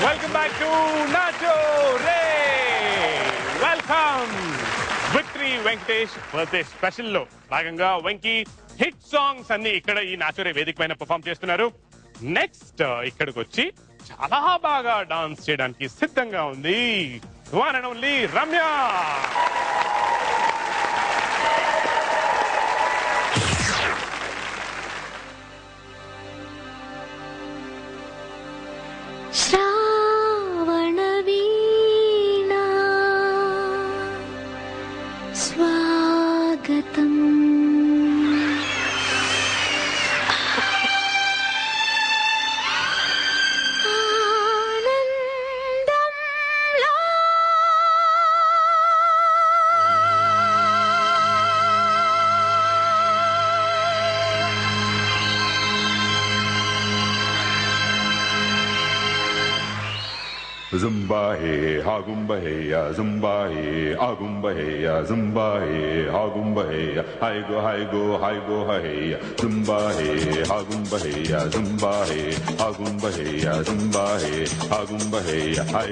Welcome back to Nacho Ray. Welcome. Victory Venkatesh birthday special లో భాగంగా Venky hit songs అన్ని ఇక్కడ ఈ నాచో రే వేదిక పైన పర్ఫామ్ చేస్తున్నారు. నెక్స్ట్ ఇక్కడికి వచ్చి చాలా బాగా డాన్స్ చేయడానికి సిద్ధంగా ఉంది one and only Ramya. Zumba hey, hagumba hey, zumba hey, agumba hey, zumba hey, hagumba hey, hi go hey, zumba hey, hagumba hey, zumba hey, agumba hey, zumba hey, hagumba hey, hi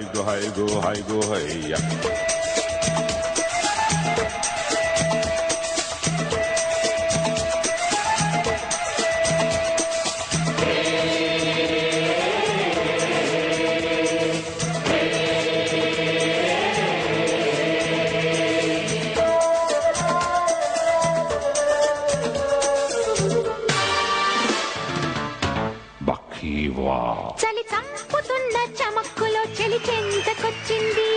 go hey. చలి చంపుతున్న చమక్కులో చెలి చెంతకొచ్చింది,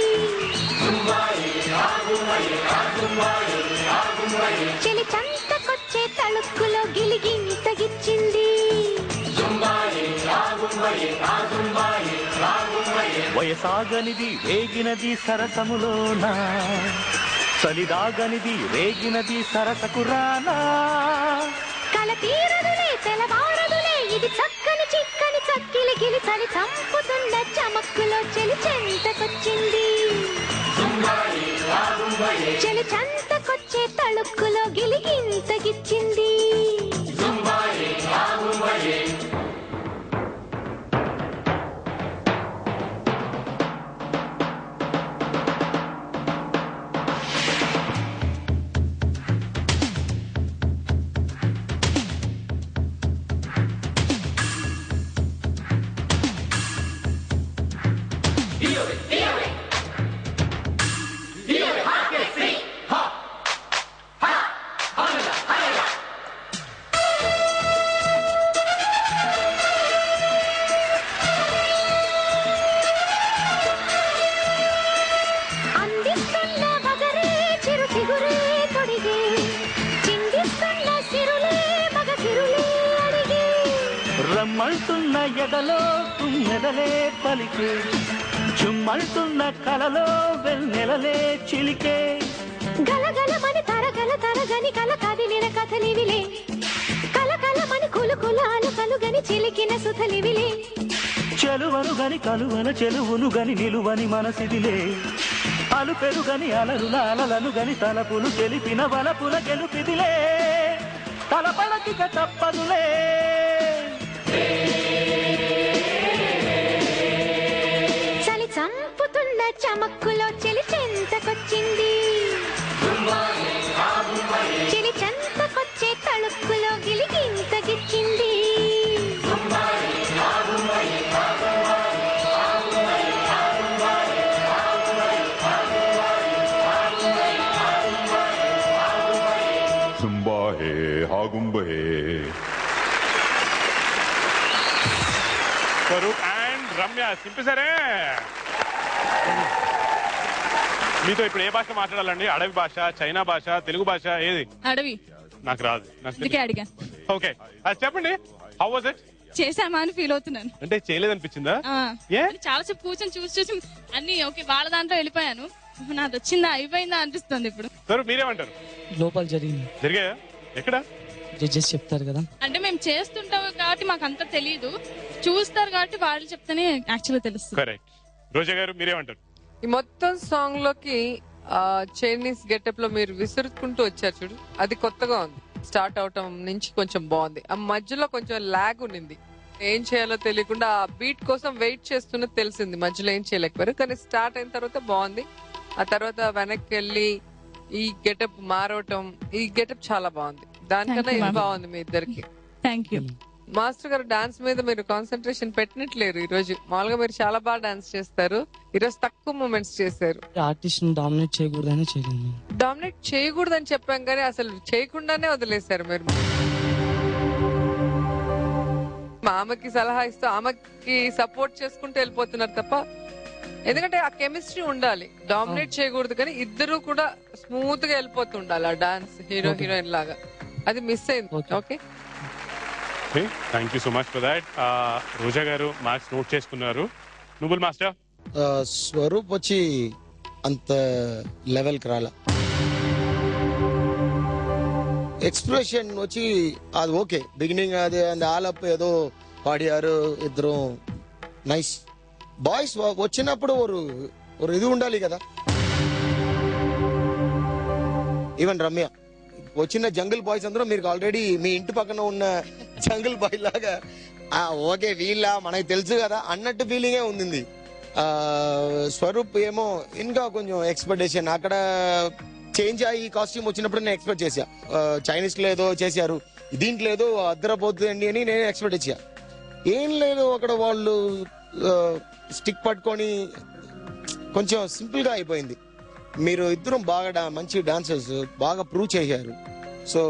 చెలి చంతకొచ్చే తళుక్కులో గిలిగింతగిచ్చింది. వయసాగనిది వేగినది సరసములోన, చలిదాగనిది రేగినది సరసకురానా. కల తీరదులే తెలవారదులే ఇది చక్కని చిక్కని చక్కిలి గిలి చలి చంపుతున్న చమక్కులో చెలి చెంతకొచ్చింది, చెలి చంతకొచ్చే తళుక్కులో గిలిగింతగిచ్చింది. రమ్మంటున్న ఎదలో తుమ్మెదలే పలికే, చుమ్మంటున్న కలలో వెన్నెలలే చిలికే. గలగలమని తరగని కల కదిలిన కథలివిలే, కలకలమని కులుకుల అలుకలుగని చిలికిన సుధలివిలే. చెలువను గని కలువన చెలువును గని నిలువని మనసిదిలే, అలు పెరుగని అలరుల అలలను గని తలపులు తెలిపిన వలపుల గెలుపిదిలే. తలపలకిక తప్పదులే. చలి చంపుతున్న చమక్కులో చెలి చెంతకొచ్చింది, చెలి చెంతకొచ్చే తళుక్కులో గిలిగింతగిచ్చింది. Zumba hey, hagumba hey. Swaroop and Ramya సింపేశారే. మీతో ఇప్పుడు ఏ భాష మాట్లాడాలండి? అడవి భాష, చైనా భాష, తెలుగు భాష, ఏది? అడవి. నాకు రాదు. అడిగా. ఓకే, అది చెప్పండి. How was it? చేసామా అని ఫీల్ అవుతున్నాను. అంటే చేయలేదనిపించిందా? చాలా సేపు కూర్చొని చూసి అన్ని ఓకే వాళ్ళ దాంట్లో వెళ్ళిపోయాను. నాది వచ్చిందా అయిపోయిందా అనిపిస్తుంది ఇప్పుడు. స్వరూప్ మీరేమంటారు? లోపల జరిగింది. జరిగాయా? ఎక్కడ? జడ్జెస్ చెప్తారు కదా. అంటే మేము చేస్తుంటాం కాబట్టి మాకు అంత తెలియదు, చూస్తారు కాబట్టి వాళ్ళు చెప్తేనే యాక్చువల్గా తెలుస్తుంది. కరెక్ట్. రోజా గారు మీరేమంటారు? ఈ మొత్తం సాంగ్ లోకి చైనీస్ గెటప్ లో మీరు విసురుకుంటూ వచ్చారు చూడు, అది కొత్తగా ఉంది. స్టార్ట్ అవటం నుంచి కొంచెం బాగుంది. ఆ మధ్యలో కొంచెం లాగ్ ఉన్నింది. ఏం చేయాలో తెలియకుండా ఆ బీట్ కోసం వెయిట్ చేస్తున్నది తెలిసింది, మధ్యలో ఏం చేయలేకపోయారు. కానీ స్టార్ట్ అయిన తర్వాత బాగుంది. ఆ తర్వాత వెనక్కి వెళ్ళి ఈ గెటప్ మారవటం, ఈ గెటప్ చాలా బాగుంది. దానికన్నా ఇది బాగుంది మీ ఇద్దరికి. Thank you. మాస్టర్ గారు డాన్స్ మీద మీరు కాన్సన్ట్రేషన్ పెట్టినట్లేరు ఈ రోజు. మామూలుగా మీరు చాలా బాగా డాన్స్ చేస్తారు, ఈ రోజు తక్కువ మూమెంట్స్ చేశారు. ఆర్టిస్ట్ డామినేట్ చేయకూడదని చేయలేదు. డామినేట్ చేయకూడదని చెప్పాం కానీ అసలు చేయకుండానే వదిలేశారు మీరు. మా ఆమెకి సలహా ఇస్తూ ఆమెకి సపోర్ట్ చేసుకుంటూ వెళ్ళిపోతున్నారు తప్ప, ఎందుకంటే ఆ కెమిస్ట్రీ ఉండాలి. డామినేట్ చేయకూడదు కానీ ఇద్దరు కూడా స్మూత్ గా వెళ్ళిపోతుండాలి ఆ డాన్స్, హీరో హీరోయిన్ లాగా. అది మిస్ అయింది. Okay, thank you so much for that. Roja garu marks note చేసుకున్నారు. నువ్వుల్ మాస్టర్? స్వరూప్ వచ్చి అంత లెవెల్కి రాల. ఎక్స్ప్రెషన్ వచ్చి అది ఓకే, బిగినింగ్ అది ఆలప్ ఏదో పాడారు ఇద్దరు, నైస్. బాయ్స్ వచ్చినప్పుడు ఒక ఇది ఉండాలి కదా. ఈవెన్ రమ్య వచ్చిన జంగిల్ బాయ్స్ అందరూ మీరు ఆల్రెడీ మీ ఇంటి పక్కన ఉన్న జంగిల్ బాయ్ లాగా ఓకే వీళ్ళ మనకి తెలుసు కదా అన్నట్టు ఫీలింగే ఉంది. స్వరూప్ ఏమో ఇంకా కొంచెం ఎక్స్పెక్టేషన్ అక్కడ చేంజ్ అయ్యి కాస్ట్యూమ్ వచ్చినప్పుడు నేను ఎక్స్పెక్ట్ చేశా, చైనీస్ లో ఏదో చేశారు, దీంట్లో ఏదో అద్దరపోతుందండి అని నేను ఎక్స్పెక్ట్ చేశా. ఏం లేదు, అక్కడ వాళ్ళు స్టిక్ పట్టుకొని కొంచెం సింపుల్ గా అయిపోయింది. మీరు ఇద్దరం బాగా మంచి డాన్సర్స్, బాగా ప్రూవ్ చేశారు. సో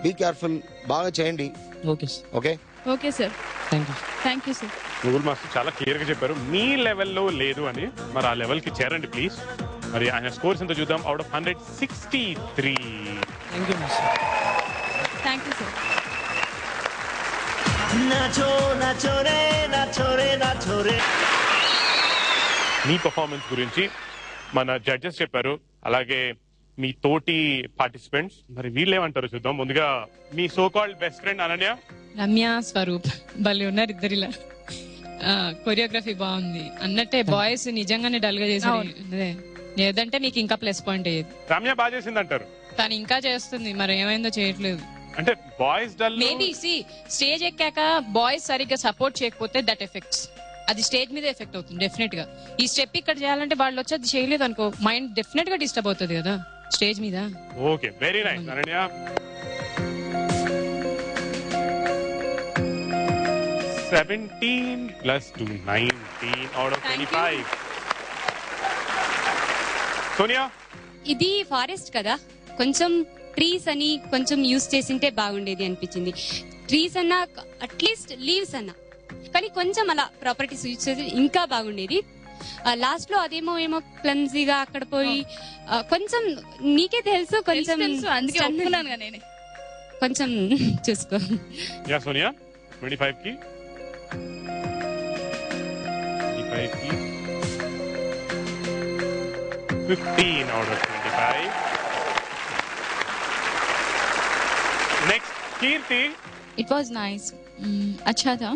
బీ కేర్ఫుల్, బాగా చేయండి. Okay sir. Okay okay sir, thank you. Thank you sir. Google master చాలా క్లియర్ గా చెప్పారు మీ లెవెల్లో లేదు అని. మరి ఆ లెవెల్ కి చేరండి ప్లీజ్. మరి ఆయన స్కోర్స్ ఎంత చూద్దాం. Out of 100 63. Thank you master. Thank you sir. Me performance గురించి మన జడ్జెస్ చెప్పారు, అలాగే మీ తోటి పార్టిసిపెంట్స్. మరి వీళ్ళేమంటారు చూద్దాం. ముందుగా మీ so called best friend Ananya. Ramya, Swaroop భలే ఉన్నారు ఇద్దరిలా. కొరియోగ్రఫీ బాగుంది అన్నట్టే. బాయ్స్ నిజంగానే డల్ గా చేశారు. లేదంటే మీకు ఇంకా ప్లస్ పాయింట్ అయ్యేది. రమ్య బాగా చేసింది అంటారు. తను ఇంకా చేస్తుంది, మరి ఏమైందో చేయట్లేదు. అంటే బాయ్స్ డల్. మేబీ స్టేజ్ ఎక్కాక బాయ్స్ సరిగ్గా సపోర్ట్ చేయకపోతే దట్ ఎఫెక్ట్స్, అది స్టేజ్ మీద ఎఫెక్ట్ అవుతుంది డెఫినెట్ గా. ఈ స్టెప్ ఇక్కడ చేయాలంటే వాళ్ళు వచ్చి అది చేయలేదు అనుకో, మైండ్ డెఫినెట్ గా డిస్టర్బ్ అవుతుంది కదా స్టేజ్ మీద. Okay, very nice Ananya. $17+2 out of 25. Sonia, ఇది ఫారెస్ట్ కదా, కొంచెం ట్రీస్ అని కొంచెం యూజ్ చేసింటే బాగుండేది అనిపించింది. ట్రీస్ అన్నా అట్లీస్ట్ లీవ్స్ అన్నా, కానీ కొంచెం అలా ప్రాపర్టీస్ యూజ్ చేసి ఇంకా బాగుండేది. లాస్ట్ లో అదేమో ఏమో క్లమ్జీగా అక్కడ పోయి కొంచెం నీకే తెలుసు కొంచెం, అందుకే ఒప్పుకున్నాను కదా నేనే. కొంచెం చూసుకో. యా సోనియా, 25 కి 15 out of 25. Next, Kirti. It was nice, अच्छा था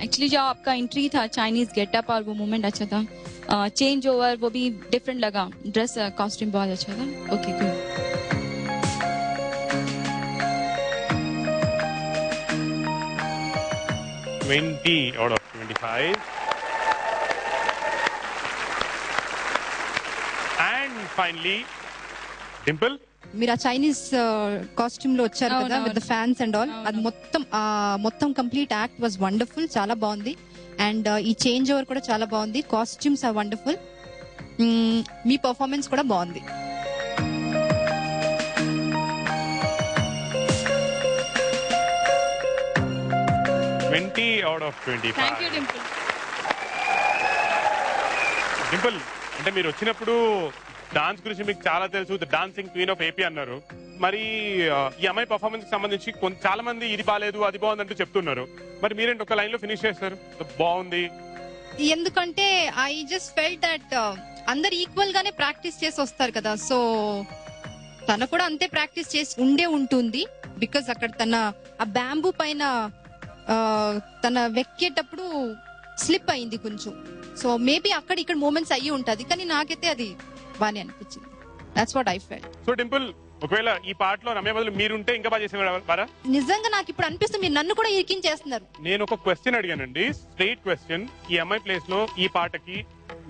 एक्चुअली. जो आपका एंट्री था, चाइनीज गेटअप और वो मूवमेंट अच्छा था. चेंज ओवर वो भी डिफरेंट लगा. ड्रेस कॉस्ट्यूम बहुत अच्छा था. Okay good. $20 out of 25. And finally, Dimple. మీరు ఆ చైనీస్ కాస్ట్యూమ్ లో వచ్చారు కదా with the fans and all, అది మొత్తం కంప్లీట్ యాక్ట్ వాజ్ వండర్ఫుల్, చాలా బాగుంది. అండ్ ఈ చేంజ్ ఓవర్ కూడా చాలా బాగుంది. Costumes are wonderful. మీ పర్ఫార్మెన్స్ కూడా బాగుంది. $20 out of 25. Thank you Dimple. Dimple, అంటే మీరు వచ్చినప్పుడు డాన్స్ గురించి మీకు చాలా తెలుసు, the dancing queen of AP అన్నారు. మరి ఈ అమ్మాయి పర్ఫార్మెన్స్ కి సంబంధించి చాలా మంది ఇది బాగాలేదు అది బాగుంది అంటూ చెప్తున్నారు. మరి మీరేంటి ఒక లైన్ లో ఫినిష్ చేస్తారు బాగుంది? ఎందుకంటే ఐ జస్ట్ ఫెల్ట్ దట్ అందరు ఈక్వల్ గానే ప్రాక్టీస్ చేసి వస్తారు కదా, సో తన కూడా అంతే ప్రాక్టీస్ చేసి ఉంటుంది. బికాస్ అక్కడ తన ఆ బ్యాంబూ పైన తన వెక్కేటప్పుడు స్లిప్ అయింది కొంచెం. సో మేబీ అక్కడ ఇక్కడ మూమెంట్స్ అయ్యి ఉంటది, కానీ నాకైతే అది బానే అనిపించింది. That's what I felt. So Dimple, ఒకవేళ ఈ పాటలో రమ్య బదులు మీరుంటే ఇంకా బాగా చేసేవారా? నిజంగా నాకు ఇప్పుడు అనిపిస్తుంది మీరు నన్ను కూడా ఇరికించేస్తున్నారు. నేను ఒక క్వశ్చన్ అడిగానండి, స్ట్రైట్ క్వశ్చన్. ఈ అమ్మాయి ప్లేస్ లో ఈ పాటకి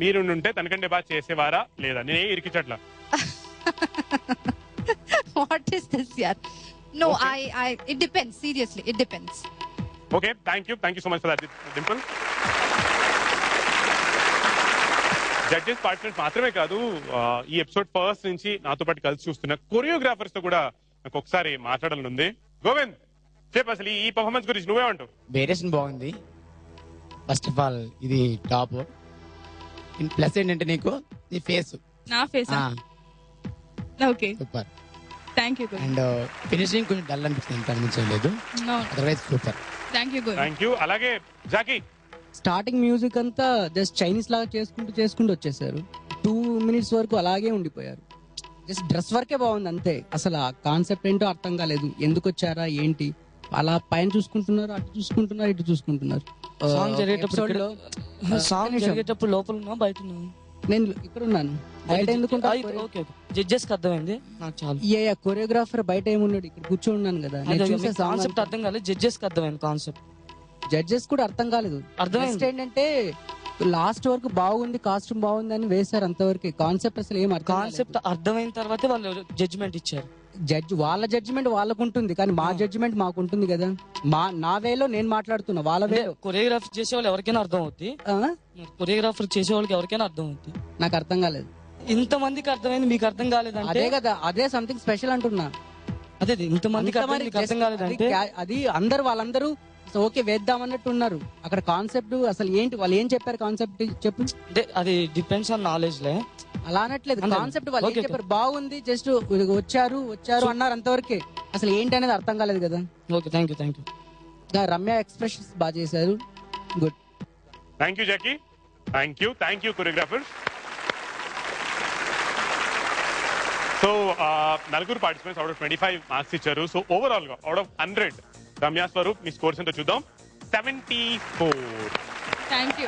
మీరుంటే తనకంటే బాగా చేసేవారా లేదా? నేనే ఇరికించట్లా. వాట్ ఇస్ దిస్ యార్? No, I it depends. Seriously it depends. Okay, thank you so much for that Dimple. Judges participants మాత్రమే కాదు, ఈ ఎపిసోడ్ ఫస్ట్ నుంచి నాతో పాటు కలిసి చూస్తున్న కొరియోగ్రాఫర్స్ తో కూడా నాకు ఒకసారి మాట్లాడాలని ఉంది. గోవింద్, చెప్పు అసలు ఈ పర్ఫార్మెన్స్ గురించి నువ్వేమంటావు? వేరియేషన్ బాగుంది. ఫస్ట్ ఆఫ్ ఆల్ ఇది టాప్. ప్లస్ ఏంటంటే నీకు నీ ఫేస్, నా face okay, super. Thank you. And finishing కొంచెం డల్ అనిపిస్తుంది, ఇంకా అనిపించలేదు. Otherwise super. Thank you. అలాగే జాకీ, స్టార్టింగ్ మ్యూజిక్ అంతా జస్ట్ చైనీస్ లాగా చేసుకుంటూ వచ్చేసారు. 2 minutes వరకు అలాగే ఉండిపోయారు. జస్ట్ డ్రెస్ వరకే బాగుంది అంతే. అసలు ఆ కాన్సెప్ట్ ఏంటో అర్థం కాలేదు. ఎందుకు వచ్చారా ఏంటి, అలా పైన చూసుకుంటున్నారు, అటు చూసుకుంటున్నారు, ఇటు చూసుకుంటున్నారు. సాంగ్ జరిగేటప్పుడు లోపల ఉన్నా బయట ఉన్నా? నేను ఇక్కడ ఉన్నాను. బయట ఎందుకుంటా? జడ్జెస్ కి అర్థమైంది నాకు చాలా. కొరియోగ్రాఫర్ బయట ఏమున్నాడు, ఇక్కడ కూర్చొని ఉన్నాను కదా. కాన్సెప్ట్ అర్థం కాలేదు, జడ్జెస్ కి అర్థమైంది కాన్సెప్ట్. జడ్జెస్ కూడా అర్థం కాలేదు. అర్థమైంది ఏంటంటే లాస్ట్ వరకు బాగుంది, కాస్ట్యూమ్ బాగుంది అని వేశారు, అంతవరకు. కాన్సెప్ట్ అసలు ఏం కాన్సెప్ట్ అర్థమైన తర్వాత వాళ్ళు జడ్జిమెంట్ ఇచ్చారు. వాళ్ళ జడ్జిమెంట్ వాళ్ళకు ఉంటుంది, కానీ మా జడ్జిమెంట్ మాకు ఉంటుంది కదా. నా వేలో నేను మాట్లాడుతున్నా, వాళ్ళ వేలో. కొరియోగ్రాఫర్ చేసే వాళ్ళు ఎవరికైనా అర్థం అవుతుంది, కొరియోగ్రాఫర్ చేసే వాళ్ళకి ఎవరికైనా అర్థం అవుతుంది. నాకు అర్థం కాలేదు. ఇంత మందికి అర్థమైంది, మీకు అర్థం కాలేదు. అదే కదా, అదే సంథింగ్ స్పెషల్ అంటున్నా. అదే ఇంతమందికి అర్థం కాలేదంటే అది వాళ్ళందరూ ఓకే వేద్దామన్నట్టు ఉన్నారు. అక్కడ కాన్సెప్ట్ అసలు ఏంటి, వాళ్ళు ఏం చెప్పారు కాన్సెప్ట్ చెప్పు. అది డిపెండ్స్ ఆన్ నాలెడ్జ్ లే. అలా అనట్లేదు, కాన్సెప్ట్ వాళ్ళు ఏం చెప్పారు, బాగుంది, జస్ట్ వచ్చారు అన్నారు, అంతవరకే. అసలు ఏంటి అనేది అర్థం కాలేదు కదా. Okay, thank you. Ramya expressions బాగా చేశారు. Good. Thank you Jackie. Thank you choreographers. So నలుగురు పార్టిసిపెంట్స్ అవుట్ ఆఫ్ 25 మార్క్స్ ఇచ్చారు. సో ఓవరాల్ గా అవుట్ ఆఫ్ 100 రమ్య స్వరూప్ మీ స్కోర్స్ ఎంతో చూద్దాం. 74. Thank you.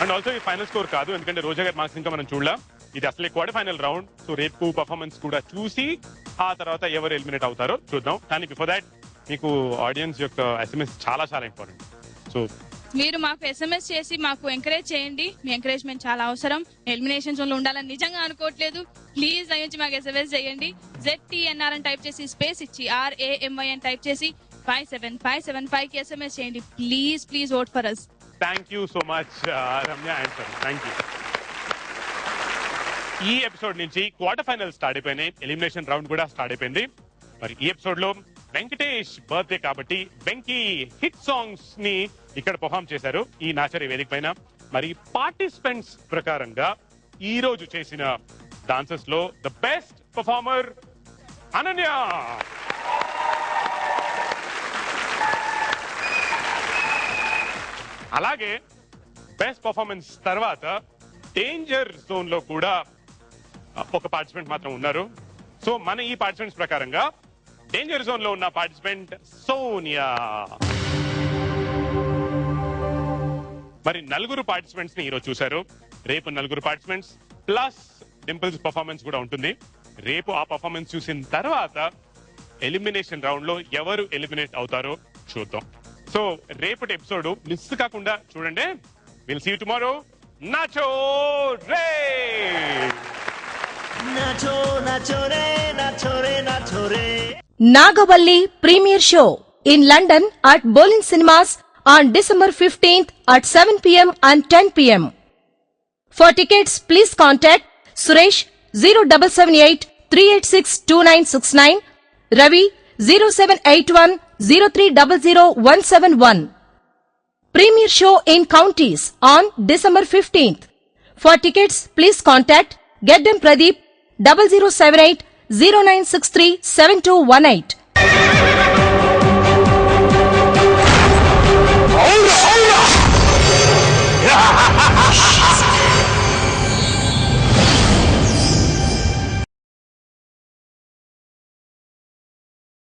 అండ్ ఆల్సో ఈ ఫైనల్ స్కోర్ కాదు, ఎందుకంటే రోజా గారి మార్క్స్ ఇంకా మనం చూడలేం. ఇది అసలే క్వార్టర్ ఫైనల్ రౌండ్. సో రేపు పర్ఫార్మెన్స్ కూడా చూసి ఆ తర్వాత ఎవరు ఎలిమినేట్ అవుతారో చూద్దాం. కానీ బిఫోర్ దాట్ మీకు ఆడియన్స్ యొక్క SMS చాలా ఇంపార్టెంట్. సో మీరు మాకు SMS చేసి మాకు ఎంకరేజ్ చేయండి. మీ ఎంకరేజ్మెంట్ చాలా అవసరం. ఎలిమినేషన్ జోన్ లో ఉండాలని నిజంగా అనుకోవట్లేదు. ప్లీజ్ దయచేసి మాకు SMS చేయండి. ZTNR అని టైప్ చేసి స్పేస్ ఇచ్చి RAMY అని టైప్ చేసి 57575 కి SMS చేయండి. Please vote for us. Thank you so much Ramya and sir, thank you. ఈ ఎపిసోడ్ నుంచి క్వార్టర్ ఫైనల్ స్టార్ట్ అయిపోయినాయి, ఎలిమినేషన్ రౌండ్ కూడా స్టార్ట్ అయిపోయింది. మరి ఈ ఎపిసోడ్ లో వెంకటేష్ బర్త్డే కాబట్టి వెంకీ హిట్ సాంగ్స్ ని ఇక్కడ పర్ఫామ్ చేశారు ఈ నాచరి వేదిక పైన. మరి పార్టిసిపెంట్స్ ప్రకారంగా ఈ రోజు చేసిన డాన్సర్స్ లో ద బెస్ట్ పర్ఫార్మర్ అనన్య. అలాగే బెస్ట్ పర్ఫార్మెన్స్ తర్వాత డేంజర్ జోన్ లో కూడా ఒక పార్టిసిపెంట్ మాత్రం ఉన్నారు. సో మన ఈ పార్టిసిపెంట్స్ ప్రకారంగా డేంజర్ జోన్ లో ఉన్న పార్టిసిపెంట్ సోనియా. మరి నలుగురు పార్టిసిపెంట్స్ ని ఈరోజు చూశారు. రేపు నలుగురు పార్టిసిపెంట్స్ ప్లస్ డింపుల్స్ పర్ఫార్మెన్స్ కూడా ఉంటుంది. రేపు ఆ పర్ఫార్మెన్స్ చూసిన తర్వాత ఎలిమినేషన్ రౌండ్ లో ఎవరు ఎలిమినేట్ అవుతారో చూద్దాం. సో రేపటి ఎపిసోడ్ మిస్ కాకుండా చూడండి. Will see you tomorrow. నాచో రే. Nagavalli premiere show in London at Bolin Cinemas on December 15th at 7 p.m. and 10 p.m. For tickets, please contact Suresh 0778 386 2969, Ravi 0781 0300 Premiere show in counties on December 15th. For tickets, please contact Geddam Pradeep 0078 0963 7218.